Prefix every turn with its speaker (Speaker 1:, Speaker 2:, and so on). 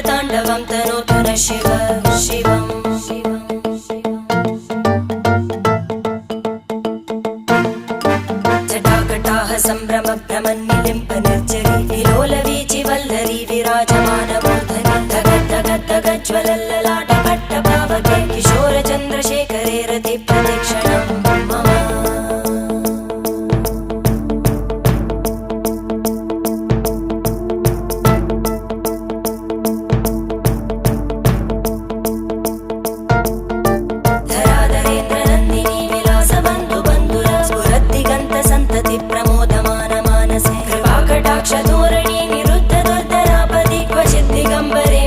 Speaker 1: ताण्डवं तनोतु न शिव शिवम् जटाकटाः सम्भ्रम भ्रमन्निलिम्प निर्जरी विलोलवीचि वल्लरी विराजमानमूर्धनि धगद्धगद्धगज्ज्वलल्ललाट पट्टपावके किशोरचन्द्रशेखरे रति प्रदक्षिणं मम प्रमोदमान मानसे कृपाकटाक्षधोरणी निरुद्ध दुर्धरापदि क्वचित् दिगम्बरे